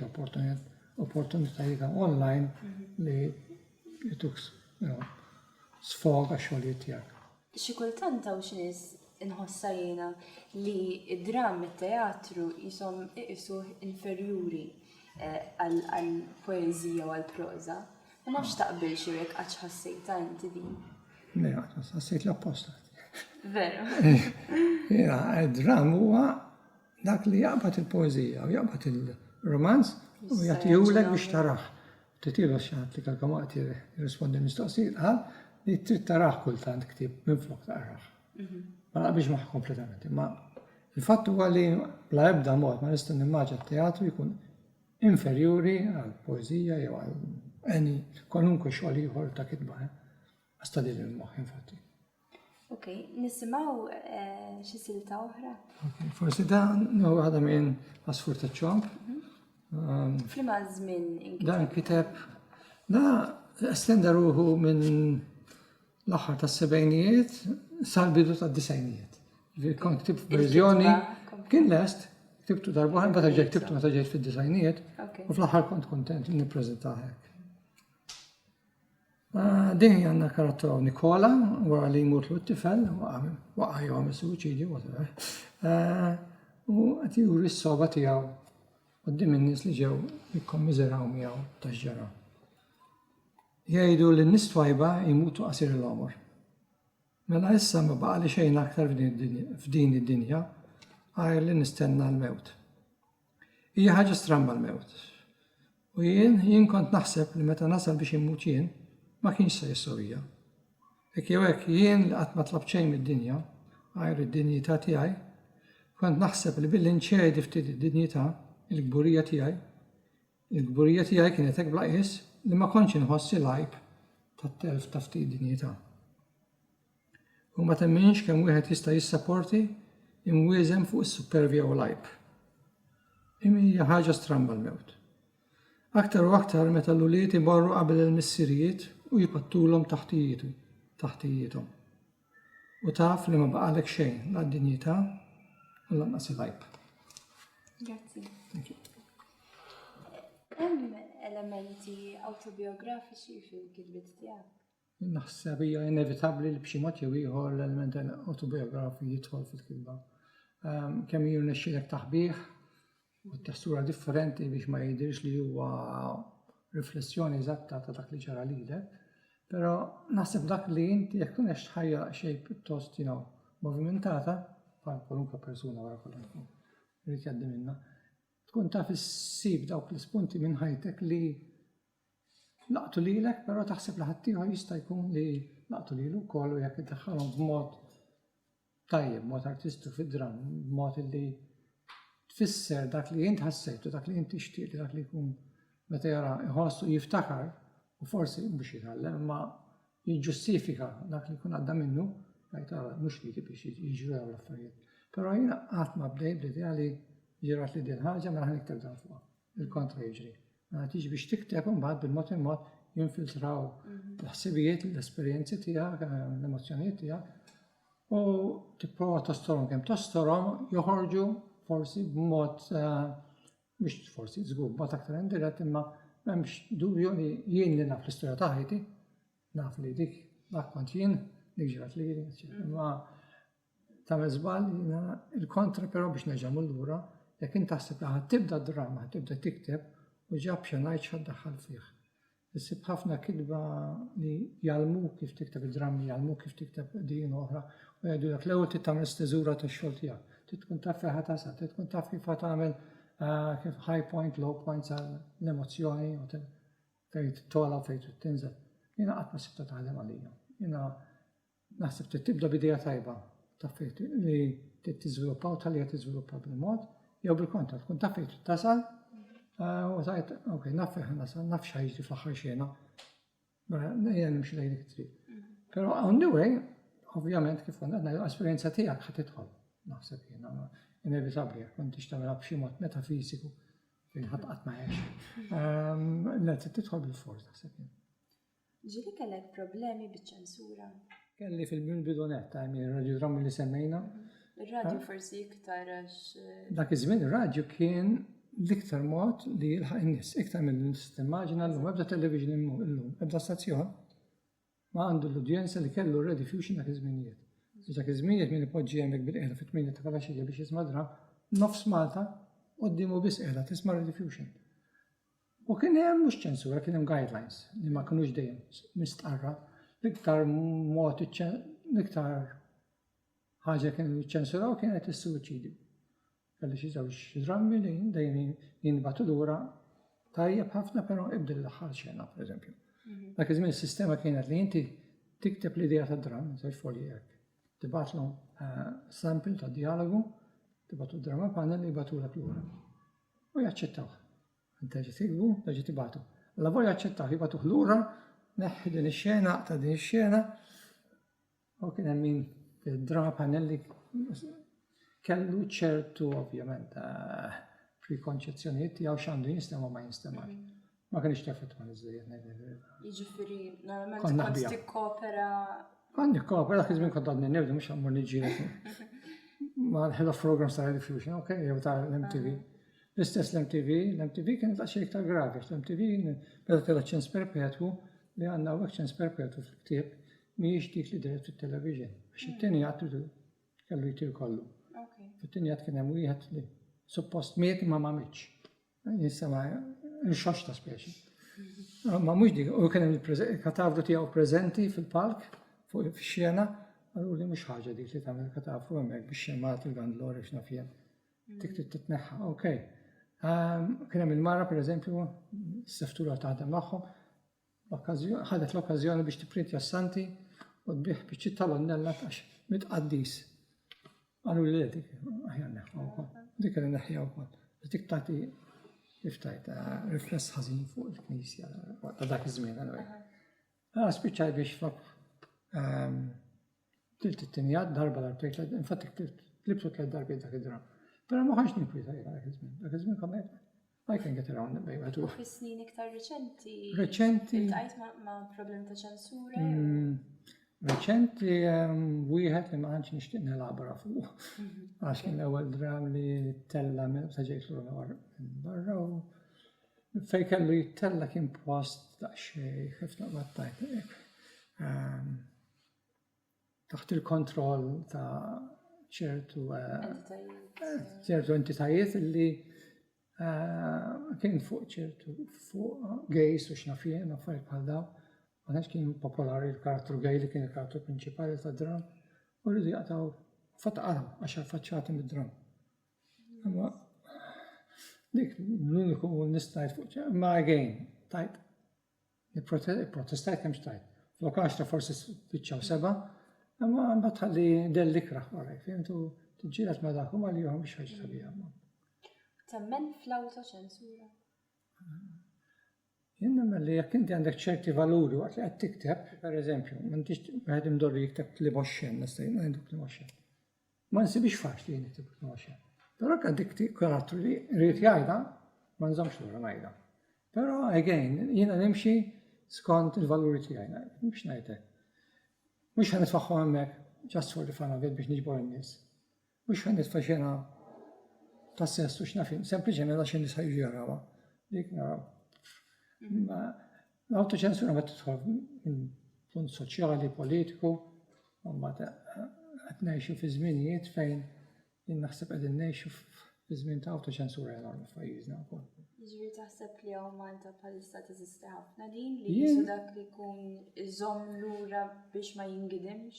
opportunitajiet online li jituk sfog għax-xogħlijiet tiegħek. Xi kultant hawn xi nies inħossa jiena li id-dram it-teatru jisom iqisuh inferjuri għall-poeżija u għall-proża. Ma nafx taqbel xi jekk qatt ħassejta inti din. Le, ħassejt l-apposta. Veru. Jiena id-dram huwa dak li jaqbad il-poeżija u jaqbad il-romanz u jagħtihulek biex taraħ. Titilu xi ħadd li kalkamati jirrispondi mistoqsijiet qal li trid taraħ kultant ktieb minflok taqrah. Ma naqbilx magħha kompletament. Ma il-fatt huwa li bla ebda mod ma nista' nimmaġa t-teatru jkun inferjuri għal poeżija jew għal kwalunkwe xogħol ieħor ta' kitba. Għasta din il-moħħ infatti. Ok, nisimgħu xi silta oħra? Forsi dan għadha minn Asfur ta' ċomp. F'liema żmien Dan kiteb, estenda ruħu minn l-aħħar tas-sebgħinijiet sal-bidu tad-disajnijiet. Kont ktib verżjoni, kien lest, ktibtu darba, mbagħad ġej ktibtu meta ġejt fid-disajnijiet, u fl-aħħar kont kontent li nippreżentaha hekk. Din għandna karattaw Nikola, wara li jmutlu t-tifel, waqa' jew għamel suwiċidju, u qed juri s-soba tiegħu qudiem in-nies li ġew jikkommiżeraw miegħu tax-ġara. Jgħidu li n-nies twajba jmutu qasir l-għomor. Mela issa ma baqa li xejn aktar f'din id-dinja għajr li nistenna l-mewt. Hija ħaġa stramba l-mewt. U jien kont naħseb li meta nasal biex immut jien ma kienx se jissowija. Hekk jew hekk jien li qatt ma tlabt xejn mid-dinja, għajr id-dinjità tiegħi, kont naħseb li billi nċedi ftit id-dinjità il-gburija tiegħi kienet hekk blaqis li ma kontx inħossi lajb tat-telf ta' ftit dinjità. U ma temminx kemm wieħed jista' jissapporti imwieżem fuq is-supervja u lajb. Hija ħaġa stramba l-mewt. Aktar u aktar meta l-uliet imorru qabel il-missirijiet u jipattulhom taħtijietom. U taf li ma baqalek xejn la d-dinjità u lanqas il-lajb. Grazzi. Hemm elementi autobiografiċi fil-kitbiet tiegħek? Naħseb hija inevitabbli li b'xi mod jew ieħor l-element autobiografi jidħol fil-kitba. Kemm jirnexxielek taħbih u t-textura differenti biex ma jidhirx li huwa riflessjoni eżatta ta' dak li ġara lilek, però naħseb dak li inti jekk tkun qed tħajja xejn pjuttost movimentata bħal kwalunkwe persuna wara kollox irid jgħaddi minnha, tkun taf issib dawk l-ispunti minn ħajtek li laqtu lilek, però taħseb li ħadd ieħor jista' jkun li laqtu lilu wkoll u jekk iddaħħalhom b'mod tajjeb, b'mod artistu fid-dram, b'mod li tfisser dak li int ħassejtu, dak li int tixtieq li dak li jkun meta jara jħossu jiftakar u forsi biex jitgħallem imma jiġġustifika dak li jkun għadda minnu jgħid ara mhux li biex jiġru l-affarijiet. Però jiena qatt ma bdejt bl-idea li ġirat li din ħaġa ma ħaniktab dan fuqha. Il-kontra jiġri. Mela tiġi biex tikteb imbagħad bil-mod il-mod jinfiltraw l-ħsibijiet, l-esperjenzi tiegħek, l-emozzjonijiet tiegħek u tipprova tostorhom kemm tostorhom joħorġu forsi b'mod mhux forsi żgur b'mod aktar indirett imma m'hemmx dubju li jien li naf l-istorja ta' ħajti, naf li dik dak kont jien, dik ġrat lili, imma tagħmel żball il-kontra però biex nerġa' lura jekk int taħseb li ħadd d-dramma, ħadd tikteb u ġab xenajt x'għaddaħħal fih. Issib ħafna kitba li jgħalmu kif tikteb id-drammi, jgħalmu kif tikteb din oħra u jgħidulek l-ewwel trid tagħmel steżura tax-xogħol tiegħek. Trid tkun taf fejn ħatasal, trid tkun taf kif ħatagħmel kif high point, low points għall-emozzjoni u fejn tittola u fejn tinżel. Jiena qatt ma sibta taħdem għalija. Jiena naħseb trid tibda b'idea tajba taf fejn li trid tiżviluppa u tal-li tiżviluppa bil-mod jew bil-kontra tkun taf fejn tasal u tajt, ok, naf fejn nasal, naf x'ħajġri fl-aħħar xena, jien nimxi lejn dik it-triq. Però on the way, ovvjament kif kont għandna l-esperjenza tiegħek ħadd tidħol. Naħseb jiena inevitabbli jekk kont tixtagħmilha b'xi mod metafiżiku fejn ħadd qatt ma jgħix. Le tidħol bil-fors naħseb jien. Ġieli kellek problemi biċ-ċensura? Kelli fil-bidunet ta' ir-radju drammi li semmejna. Ir-radju forsi iktar għax. Dak iż-żmien ir-radju kien l-iktar mod li jilħaq in-nies, iktar mill-istimmaġina llum ebda television illum, ebda stazzjon ma għandu l-udjenza li kellu rediffusion dak iż-żminijiet. Dak iż-żminijiet min ipoġġi hemmhekk bil-qiegħda fit-8 ta' falaxija biex jisma' dram, nofs Malta qudiemu biss qiegħda tisma' rediffusion. U kien hemm mhux ċensura, kien hemm guidelines li ma kinux dejjem mistqarra. L-iktar mod l-iktar ħaġa kienu jiċċensuraw kienet is-suwiċidju. Kelli xi żewġ drammi li dejjem jinbagħtu lura tajjeb ħafna però ibdel l-aħħar xena pereżempju. Dak iż-żmien is-sistema kienet li inti tikteb l-idea tad-dramm, żewġ folji hekk. Tibgħatlhom sample ta' dialogu, tibgħatu d-drama panel li jibgħatulek lura. U jaċċettawh. Terġa' tikbu, terġa' tibgħatu. La volja jaċċettawh jibgħatuh lura, neħħi din ix-xena, ta' din ix-xena. U kien hemm min fid-drama panel li kellu ċertu ovvjament prekonċezzjonijiet tiegħu x'għandu jinstema' ma jinstemax. Ma kienx tefet ma niżżejjed ngħidlek. Jiġifieri normalment kont tikkopera. Kont nikkopera dak iż-żmien kont għadni nibda mhux ammur niġġieled ma' l-head of programs ta' rediffusion, okay, jew ta' l-MTV. L-istess l-MTV kienet għaxi iktar gravi, l-MTV beda tela ċens perpetwu li għandna hawnhekk ċens perpetwu fil-ktieb mhijiex dik li deret fit-television. Għax it-tieni kellu jtir kollu. Fit-tieni kien hemm wieħed li suppost miet ma m'għamilx. Jinsema nxox ta' speċi. Ma mhux dik, u kien hemm il-katavru tiegħu preżenti fil-palk fuq fix-xena, għallu li mhux ħaġa dik li tagħmel katavru hemmhekk bix-xemat il-gandlori x'naf jien. Dik titneħħa, okej. Kien hemm il-mara pereżempju, s-seftura taħdem magħhom, ħadet l-okkażjoni biex tipprintja s-santi u tbieħ biċċi tal-onnella għax mitqaddis. Għallu li dik, aħjar neħħa wkoll. Dik li neħħija wkoll. dik tagħti kif tajt rifless ħażin fuq il-Knisja ta' dak iż-żmien anyway. Spiċċaj biex tilt it-tinjat darba darbtejn, infatti tlibtu 3 darbiet dak id-dram. Però ma ħanx ninkwita dak iż-żmien. Dak iż-żmien kont I can get around it maybe. Fis-snin iktar reċenti. Reċenti. Iltqajt ma' problem ta' ċensura? Reċenti wieħed li ma ħanx nixtieq nelabra fuq. Għax kien l-ewwel dram li tella sa ġejt lura barra u fejn kellu jittella kien post daqsxejn kif naqbad tajt. Taħt il-kontroll ta' ċertu entitajiet li kien fuq ċertu fuq gays u xnafien affarijiet bħal dawn. Għanax kien popolari il-karattru gay li kien il-karattru prinċipali ta' dram u rridu jaqtaw fataqaram għax affaċċati mid-dram. Imma dik l-uniku nistajt fuq ma again tajt protestajt kemm xtajt. Flok 10 forsi spiċċaw 7, imma mbagħad ħalli del-ikraħ waraj, fehmtu tiġġieled ma' dak huma li jom biex ħaġa sabiħa. Temmen fl-autoċensura? Jinnamel li jekk inti għandek ċerti valuri waqt li qed tikteb, pereżempju, m'intix wieħed imdorri jikteb Klimoxxen, nista' ngħidu Klimoxxen. Ma nsibix faċli jien nikteb Klimoxxen. Però għandek karattru li rrid jgħidha, ma nżommx lura ngħidha. Però again, jiena nimxi skont il-valuri tiegħi, mhux ngħidlek. Mhux ħan nitfaħħu hemmhekk just for the fun of it biex niġbor in-nies. Mhux ħan nitfa' xena ta' sessu x'nafin, sempliċement għax in-nies ħajġu jarawha. Dik naraw. L-autoċensura ma tidħol minn punt soċjali, politiku, mbagħad qed ngħixu fi żminijiet fejn jien naħseb qegħdin ngħixu fi żmien ta' autoċensura enormi f'pajjiżna wkoll. Jiġri taħseb li hawn Malta bħalissa teżisti ħafna din li jisu dak li jkun iżomm lura biex ma jingidimx?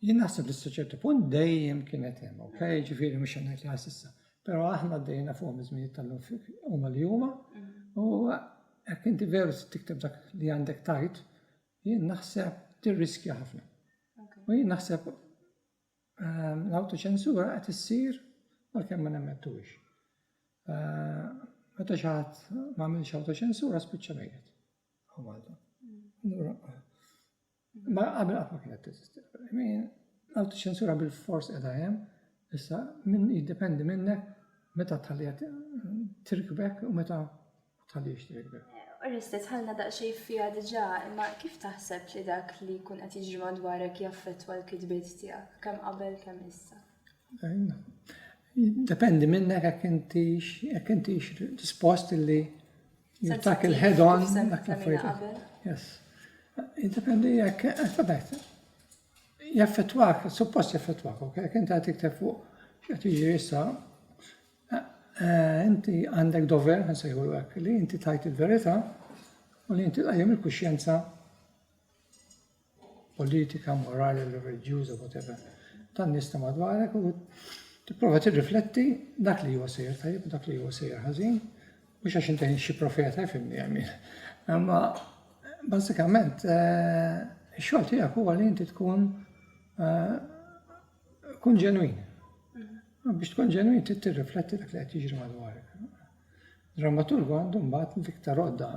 Jien naħseb li s-ċertu punt dejjem kienet hemm, okej, ġifieri mhux ngħid li issa. Pero aħna d-dejna fuq mizminiet tal-huma li huma u jekk inti veru tikteb dak li għandek tajt, jien naħseb tirriskja ħafna. U jien naħseb l-autoċensura qed issir għalkemm ma nemmettuhiex. Meta xi ħadd m'għamilx autoċensura spiċċa mejjed. Ma qabel qatt ma kienet teżisti. L-autoċensura bil-fors qiegħda hemm. Issa, jiddependi minnek meta tħallijat tirkbek u meta tħallijiex tirkbek. Orestet, ħalna daqsxejn fiha diġà, imma kif taħseb li dak li jkun qed jiġri madwarek jaffettwa l-kitbiet tiegħek? Kemm qabel kemm issa? Jiddependi minnek jekk intix dispost li jittak il-head on dak l-affarijiet. Yes. Jiddependi jekk jaffettwak, suppost jaffettwak, ok? Inti għad tikteb fuq x'qed jiġri issa, inti għandek dover, nsejħu hekk, li inti tajt il-verità u li inti tqajjem il-kuxjenza politika, morali, reliġjuża, whatever, tan-nies ta' madwarek u tipprova tirrifletti dak li huwa sejjer tajjeb u dak li huwa sejjer ħażin, mhux għax inti xi profeta jfhimni għamil. Imma bażikament ix-xogħol tiegħek huwa li inti tkun kun ġenwin. Biex tkun ġenwin tirrifletti dak li qed jiġri madwarek. Drammaturgu għandu mbagħad l-iktar għodda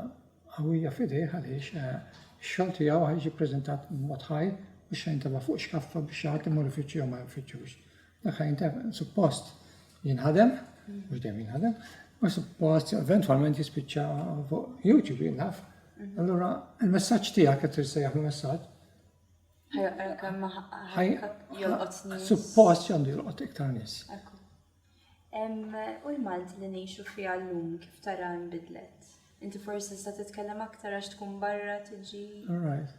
qawwija f'idejh għaliex ix-xogħol tiegħu ħajġi ppreżentat b'mod ħaj biex jinteba' fuq xkaffa biex xi ħadd imur uffiċċju ma juffiċċjux. Dak ħajntef suppost jinħadem, mhux dejjem jinħadem, u suppost eventwalment jispiċċa fuq YouTube jinaf. Allura il-messaġġ tiegħek qed tirsejjaħ il-messaġġ. Suppost jandu jolqot iktar nies. U l-Malti li ngħixu fiha llum kif tara nbidlet? Inti forsi tista' titkellem aktar għax tkun barra tiġi. Right.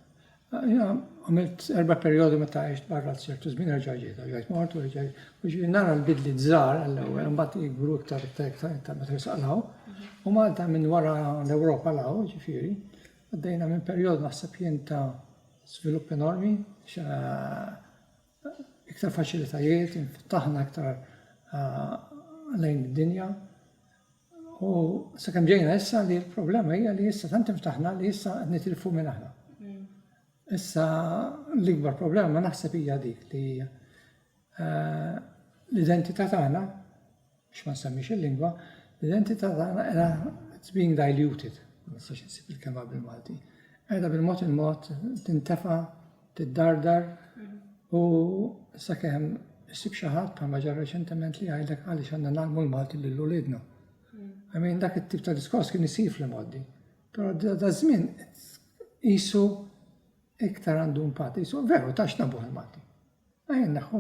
Għamilt 4 perjodi meta għext barra ċertu żmien rġa' ġejt mort u rġajt. U nara l-bidli żgħar għall-ewwel, mbagħad jikbru iktar meta jisaqlaw. U Malta minn wara l-Ewropa law, ġifieri, għaddejna minn perjod naħseb jien ta' svilupp enormi, iktar faċilitajiet, infattaħna iktar lejn id-dinja. U sakemm ġejna issa li l-problema hija li issa tant inftaħna li issa qed nitilfu minn aħna. Issa l-ikbar problema naħseb hija dik li l-identità tagħna, biex ma nsemmix il-lingwa, l-identità tagħna era it's being diluted, ma nistax insib il-kelma bil-Malti. Qiegħda bil-mod il-mod tintefa', tiddardar u sakemm issib xi ħadd bħalma ġara reċentement li jgħidlek għaliex għandna nagħmlu l-Malti lil uliedna. I mean dak it-tip ta' diskors kien isir fl-modi. Però da żmien qisu iktar għandu impatt, qisu veru tax nabuh il-Malti. Ejja naħu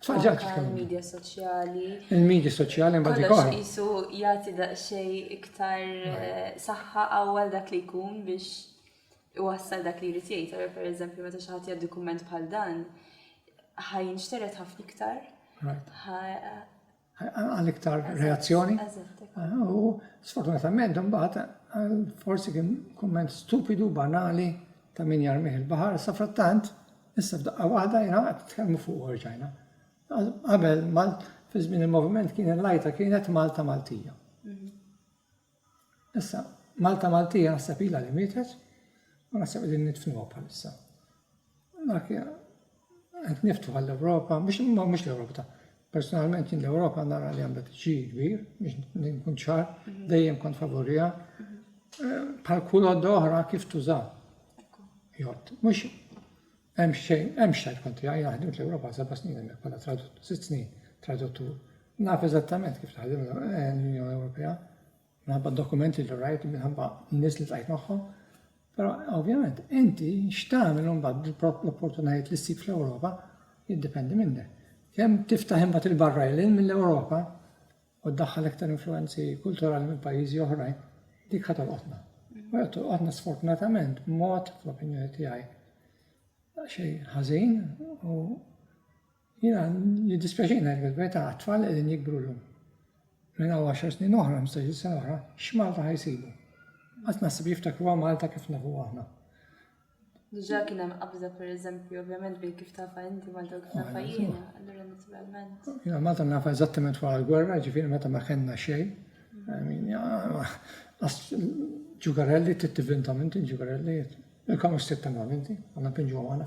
tfaġġaġ il-medja soċjali. Il-medja soċjali mbagħad ikoll. Kollox qisu jagħti daqsxejn iktar saħħa awwal dak li jkun biex iwassal dak li jrid jgħid. Pereżempju meta xi ħadd jgħid dokument bħal dan, ħajinxteret ħafna iktar. Għal iktar reazzjoni. U sfortunatament mbagħad forsi kien kumment stupidu, banali ta' min jarmih il-baħar, sa frattant issa f'daqqa waħda jiena qed tkellmu fuq orġajna. Qabel fi żmien il-moviment kien il-lajta kienet Malta Maltija. Issa Malta Maltija naħseb ilha li mietet u naħseb qegħdin nidfnuha bħalissa. Qed niftu għall-Ewropa, mhux l-Ewropa ta' personalment jien l-Ewropa nara li għandha tiġi kbir, biex nkun ċar, dejjem kont favorija. Bħal kull għodda oħra kif tuża. Jgħod, mhux hemm xejn konti ħdimt l-Ewropa 7 snin hemmhekk bħala traduttur, 6 snin traduttur. Naf eżattament kif taħdem l-Unjoni Ewropea, minħabba dokumenti li rajt minħabba n-nies li tqajt magħhom. Però ovvjament inti x'tagħmel imbagħad l-opportunitajiet li ssib fl-Ewropa jiddependi minnek. Kemm tiftaħ imbagħad il-barrajlin mill-Ewropa u ddaħħal iktar influenzi kulturali minn pajjiżi oħrajn, dik ħatolqotna. U jotolqotna sfortunatament mod fl-opinjoni tiegħi xejn ħażin u jiena jiddispjaċina l-verità għat-tfal qegħdin jikbru llum. Minn hawn 10 snin oħra, 15 sena oħra, x'Malta ħajsibu. Qatt naħseb jiftakruha Malta kif nafuha aħna. Diġà kien hemm qabża pereżempju, ovvjament bil kif tafa inti Malta u kif nafa jiena, allura naturalment. Jiena Malta nafa eżattament wara l-gwerra, ġifieri meta ma kellna xejn. Ġugarelli tittivintom inti, ġugarelli, il-kamu s-sittamam inti, għanna pinġu għana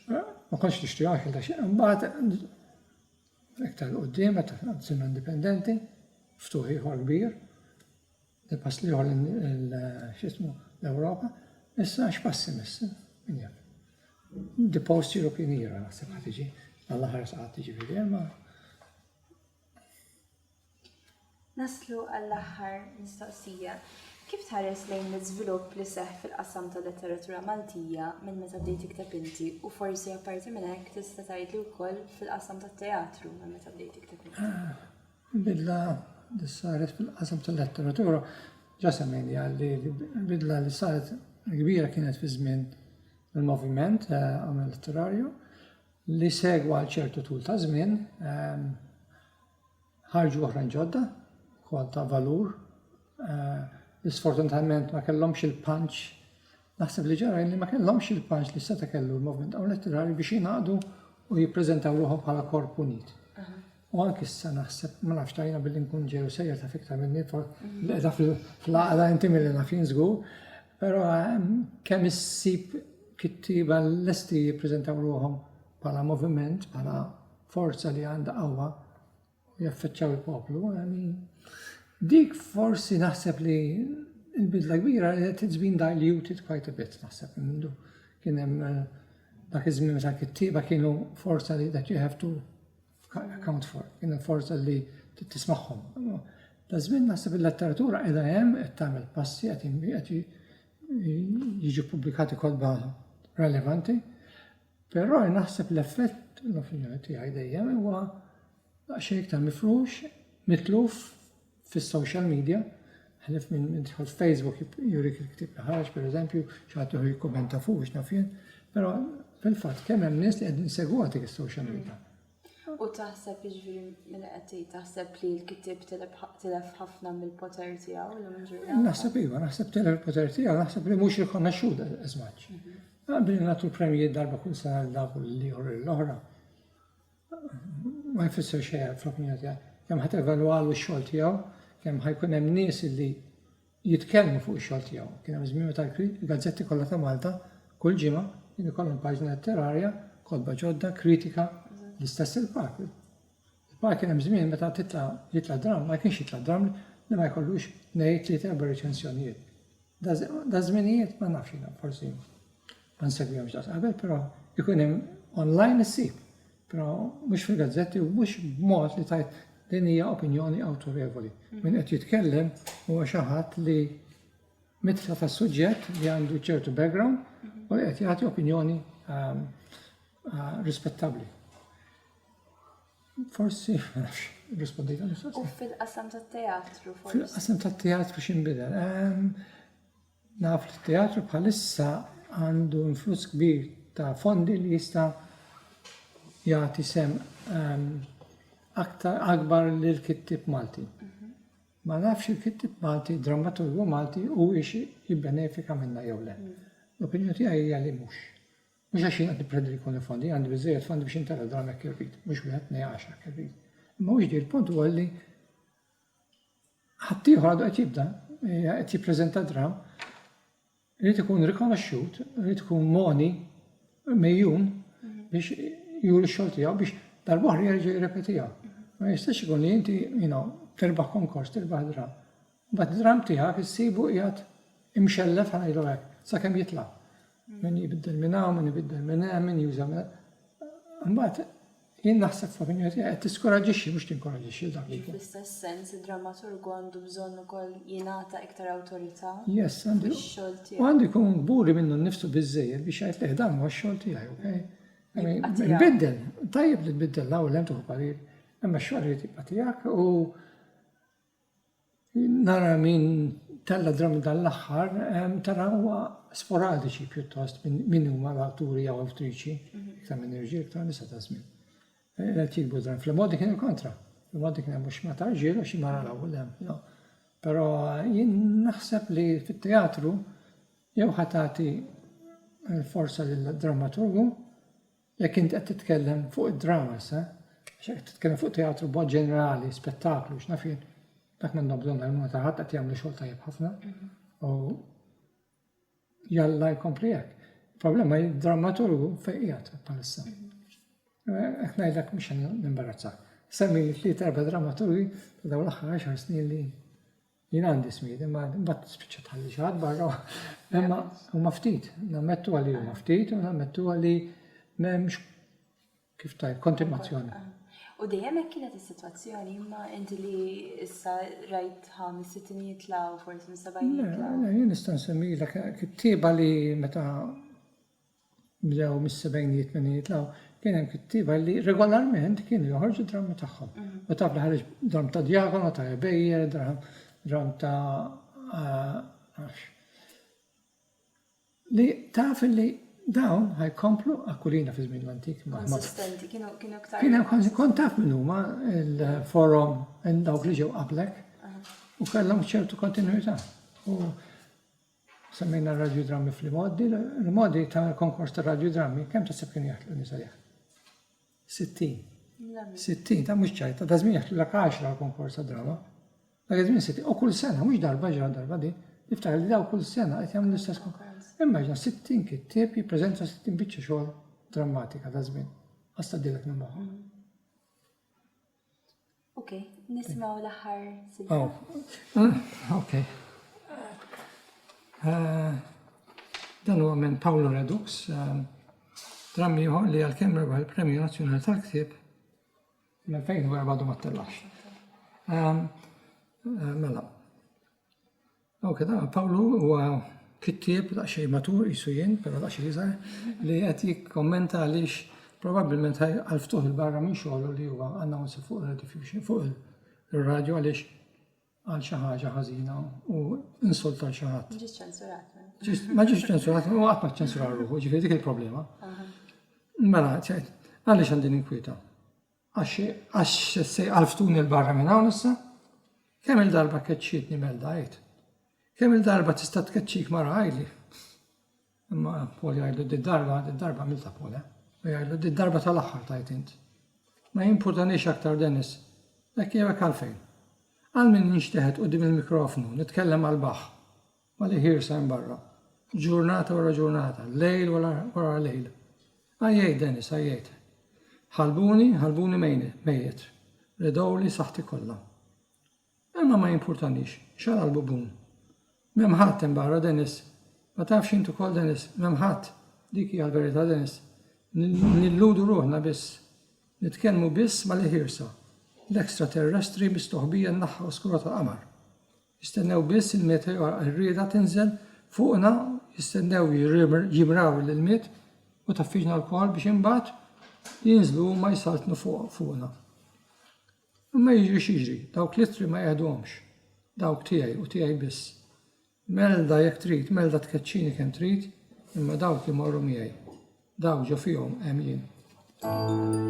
ma konx tixtri għaxil ta' xejn. Mbagħad iktar qudiem meta sirna indipendenti, ftuħ ieħor kbir, il-pass li ieħor l-Ewropa, issa x'passi miss, min jaf. The post-European era naħseb ħad tiġi, għall-aħħar saqgħat tiġi fil-erma. Naslu għall-aħħar mistoqsija. Kif tħares lejn l-iżvilupp li seħħ fil-qasam tal-letteratura Maltija minn meta bdejt tikteb inti u forsi apparti minn hekk tista' tgħidli wkoll fil-qasam tat-teatru minn meta bdejt tikteb inti? Bidla li saret fil-qasam tal-letteratura ġa semmejni għalli bidla li saret kbira kienet fi żmien il-moviment għamel letterarju li segwa għal ċertu tul ta' żmien ħarġu oħrajn ġodda kol ta' valur. Sfortunatament ma kellhomx il-punch, naħseb li ġara li ma kellhomx il-punch li seta' kellu l-moviment għaw letterari biex jingħaqdu u jippreżentaw ruħhom bħala korp unit. U anke issa naħseb ma nafx tajna billi nkun ġew sejjer ta' fiktar minni li qiegħda fl-għaqda inti milli nafin żgur, però kemm issib kittiba lesti jippreżentaw ruħhom bħala moviment, bħala forza li għandha qawwa u jaffeċċaw il-poplu. Dik forsi naħseb li il-bidla kbira it's been diluted quite a bit naħseb mindu. Kien hemm dak iż-żmien meta kittieba kienu forza li that you have to account for, kienu forza li tismagħhom. Da żmien naħseb il-letteratura qiegħda hemm qed tagħmel passi qed jiġu pubblikati kotba relevanti, però naħseb l-effett l-opinjoni tiegħi dejjem huwa xejn iktar mifrux, mitluf fis-social media, ħlif minn tħol Facebook jurik il-ktib ħarġ, per eżempju, xaħtu jikkommenta fuq x'nafjen, però fil-fatt kemm hemm nies li qegħdin segwa dik is-social media. U taħseb jiġifieri minn qed taħseb li l-kittieb tilef ħafna mill-poter tiegħu l ġurnata? Naħseb iva, naħseb tilef il-poter tiegħu, naħseb li mhux rikonoxxut as much. Billi nagħtu l-premji darba kull sena l-dak u l-oħra. Ma jfisser xejn fl-opinjoni tiegħi. Kemm ħadd evalwalu x-xogħol tiegħu, kemm ħajkun hemm nies li jitkellmu fuq ix-xogħol tiegħu. Kien hemm żmien meta l-gazzetti kollha ta' Malta kull ġimgħa kien ikollhom paġna letterarja, kotba ġodda, kritika, l-istess il-park. Ma kien hemm żmien meta jitla dram, ma kienx jitla dram li ma jkollux ngħid li terba' reċenzjonijiet. Da żminijiet ma nafx jiena forsi ma nsegwihomx daqs qabel, però ikun hemm online issib. Però mhux fil-gazzetti u mhux b'mod li tajt din hija opinjoni awtorevoli. Min qed jitkellem huwa xi ħadd li mitla tas-suġġett li għandu ċertu background u li qed jagħti opinjoni rispettabbli. Forsi, ma nafx, rispondejt għal U fil-qasam tat-teatru forsi? Fil-qasam tat-teatru x'inbidel. Naf li t-teatru bħalissa għandu influss kbir ta' fondi li jista' jagħti sem akbar lill-kittib Malti. Ma nafx il-kittib Malti, drammaturgu Malti u jibbenefika minna jew le. L-opinjoni tiegħi hija li mhux. Mhux għax jien qed nippredi li jkun fondi, għandi biżżejjed fondi biex intara drama jekk irrid, mhux wieħed nej 10 jekk irrid. Imma mhux di l-punt huwa li ħadd ieħor għadu qed jibda, qed jippreżenta dram, irid ikun rikonoxxut, irid ikun moni mejjun biex juri x-xogħol tiegħu biex darb'oħra jerġa' jirrepetiha. Ma jistax ikun li inti terbaħ konkors, terbaħ dram. Mbagħad dram tiegħek issibu qiegħed imxellef ħanajlu hekk sakemm jitla'. Min jibiddel minn hawn, min jibiddel minn hemm, min juża minn. Mbagħad jien naħseb f'opinjoni tiegħi qed tiskoraġixxi mhux tinkoraġixxi dak li jkun. Fl-istess sens, id-drammaturgu għandu bżonn ukoll jingħata iktar awtorità Yes, għandu. fix-xogħol U tiegħu. għandu jkun gburi minnu nnifsu biżżejjed biex jgħid leh dan huwa x-xogħol tiegħi, okej? Nbiddel, tajjeb li tbiddel l-ewwel hemm tuħu parir, imma x-xogħol irid jibqa' tiegħek u nara min tella dram dan l-aħħar tara huwa sporadiċi pjuttost min huma l-awturi jew awtriċi, iktar minn irġiel iktar nisa ta' żmien. Qed jikbu dram fl-modi kien il-kontra. Fl-modi kien hemm mhux ma ta' irġiel u xi mara l-ewwel hemm. Però jien naħseb li fit-teatru jew ħadd tagħti forsa lill-drammaturgu jekk inti qed titkellem fuq id-drama sa, qed titkellem fuq teatru b'mod ġenerali, spettaklu, x'naf jien. Dak m'għandhom bżonn għal ta' ħadd qed jagħmlu xogħol tajjeb ħafna. U jalla jkompli hekk. Il-problema hi d-drammaturgu fejn qiegħed bħalissa. Hekk ngħidlek mhux nimbarazzak. Semmi li tliet erba' drammaturgi ta' dawn l-aħħar 10 snin li jien għandi smied, imma mbagħad spiċċa tħalli xi ħadd barra. Imma huma ftit, nammettu għalli huma ftit u nammettu għalli m'hemmx kif tajb kontinuazzjoni. U dejjem hekk kienet is-sitwazzjoni, imma inti li issa rajt 65 jitlaw, forsi 70 jitlaw. Jien nista' nsemmilek kittieba li meta bdew mis-70 jitlaw, kien hemm kittieba li regolarment kienu joħorġu drammi tagħhom. U taf li ħareġ dram ta' Djakono, ta' Ebejjer, dram ta' li taf li dawn ħajkomplu akkulina fi żmien l-antik. Konsistenti, kienu aktar. Kien hemm kont taf minn huma il-forum dawk li ġew qablek u kellhom ċertu kontinuità. U semmejna radiodrammi fl-modi, il-modi ta' konkors ta' radiodrammi kemm taħseb kien jaħdlu nisa jgħid? 60. 60, ta' mhux ċajta, ta' żmien jaħdlu lek 10 konkors ta' drama. Dak żmien 60, u kull sena mhux darba ġara darba di, jiftakar li daw kull sena qed jagħmlu l-istess konkors. Immaġna 60 kittieb jippreżenta 60 biċċa xogħol drammatika ta' żmien. Ħasta dilek minn magħha. Okej, nismgħu l-aħħar silba. Okej. Dan huwa minn Paolo Redux, drammi ieħor li għalkemm rebaħ il-Premju Nazzjonali tal-Ktieb mill-2004 ma tellax. Mela. Ok, da Paolo huwa kittieb daqsxejn matur isu jien, però daqsxejn iżgħar li qed jikkommenta għaliex probabbilment għalftuħ il-barra minn xogħlu li huwa annonsi fuq il-diffusion fuq il-radju għaliex għal xi ħaġa ħażina u insulta l xi ħadd. Ġiet ċensurat. Ma ġiex ċensurat, u qatt ma ċensurar ruħu, ġifieri dik il-problema. Mela, għaliex għandi inkwieta. Għax se għalftuni l-barra minn hawn issa? Kemm il-darba keċċietni melda għid? Kemm il-darba tista' tkeċċik mara għajli? Imma Poli għajlu d-darba milta Poli. U għajlu d-darba tal-aħħar tajt int. Ma jimpurtanix aktar Dennis. Dak jevek għalfejn. Għal min nixteħed qudiem il-mikrofonu, nitkellem għal-baħ. Ma li ħirsa barra. Ġurnata wara ġurnata, lejl wara lejl. Għajjejt Dennis, għajjejt. Ħalbuni mejjet. redowli saħti kollha. Imma ma jimpurtanix, xara l-bubun. Memħat barra Dennis, ma tafx intu kol Dennis, memħat, dik hija l-verità Dennis. Nilludu ruħna biss, nitkellmu biss ma liħirsa, l-ekstraterrestri bistoħbija n-naħħa oskura tal-qamar. Jistennew biss il-meteor ir-rieda tinżel fuqna, jistennew jimraw l-miet u taffiġna l-kol biex imbagħad jinżlu ma jisaltnu fuqna. Ma jiġri xiġri, dawk litri ma jgħadhomx, dawk tiegħi u tiegħi biss. Melda jekk trid, melda tkeċċini kemm trid, imma dawk imorru miegħi. Dawk ġo fihom hemm jien.